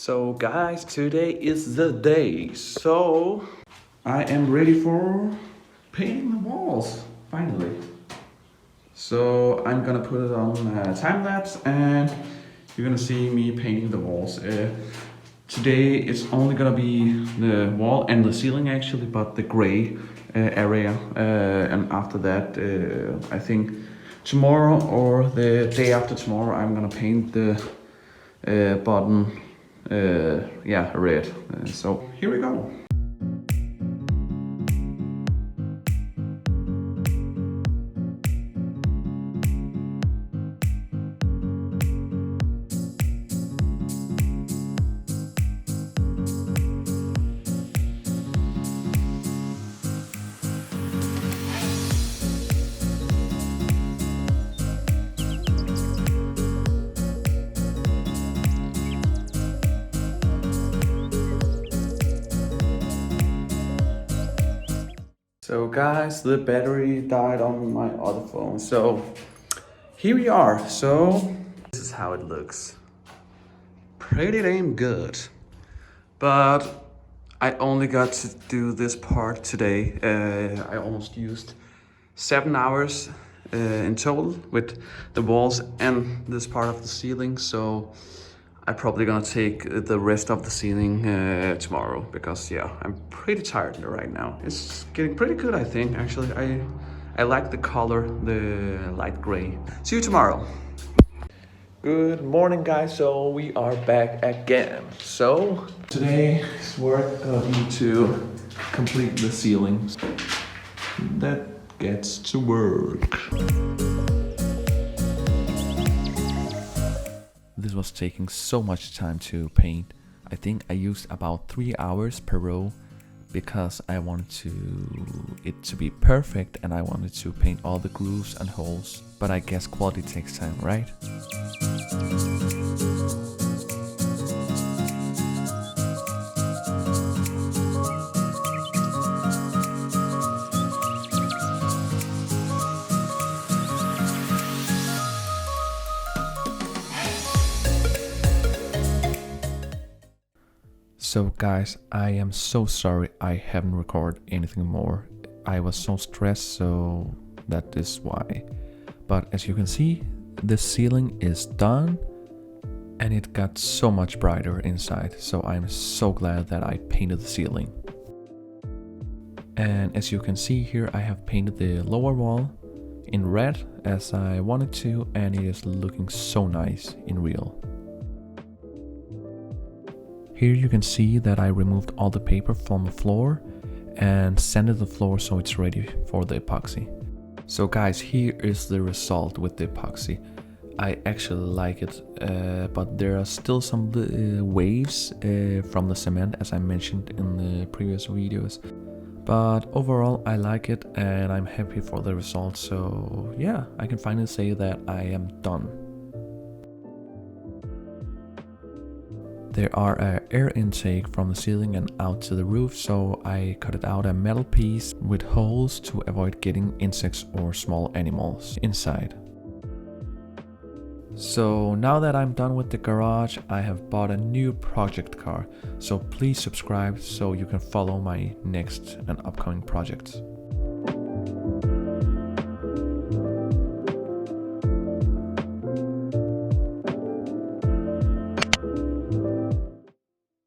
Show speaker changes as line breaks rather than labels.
So guys, today is the day. So I am ready for painting the walls, finally. So I'm gonna put it on time lapse and you're gonna see me painting the walls. Today it's only gonna be the wall and the ceiling actually, but the gray area. And after that, I think tomorrow or the day after tomorrow, I'm gonna paint the bottom red. So here we go. So guys, the battery died on my other phone. So here we are. So this is how it looks. Pretty damn good. But I only got to do this part today. I almost used 7 hours in total with the walls and this part of the ceiling. So I'm probably gonna take the rest of the ceiling tomorrow because yeah, I'm pretty tired right now. It's getting pretty good, I think. Actually, I like the color, the light gray. See you tomorrow. Good morning, guys. So we are back again. So today's work gonna be to complete the ceilings. That gets to work. This was taking so much time to paint. I think I used about 3 hours per row because I wanted it to be perfect and I wanted to paint all the grooves and holes. But I guess quality takes time, right? So guys, I am so sorry I haven't recorded anything more. I was so stressed, so that is why. But as you can see, the ceiling is done and it got so much brighter inside. So I'm so glad that I painted the ceiling. And as you can see here, I have painted the lower wall in red as I wanted to, and it is looking so nice in real. Here you can see that I removed all the paper from the floor and sanded the floor so it's ready for the epoxy. So guys, here is the result with the epoxy. I actually like it, but there are still some waves from the cement, as I mentioned in the previous videos. But overall I like it and I'm happy for the result. So yeah, I can finally say that I am done. There are air intake from the ceiling and out to the roof, so I cut out a metal piece with holes to avoid getting insects or small animals inside. So now that I'm done with the garage, I have bought a new project car, so please subscribe so you can follow my next and upcoming projects.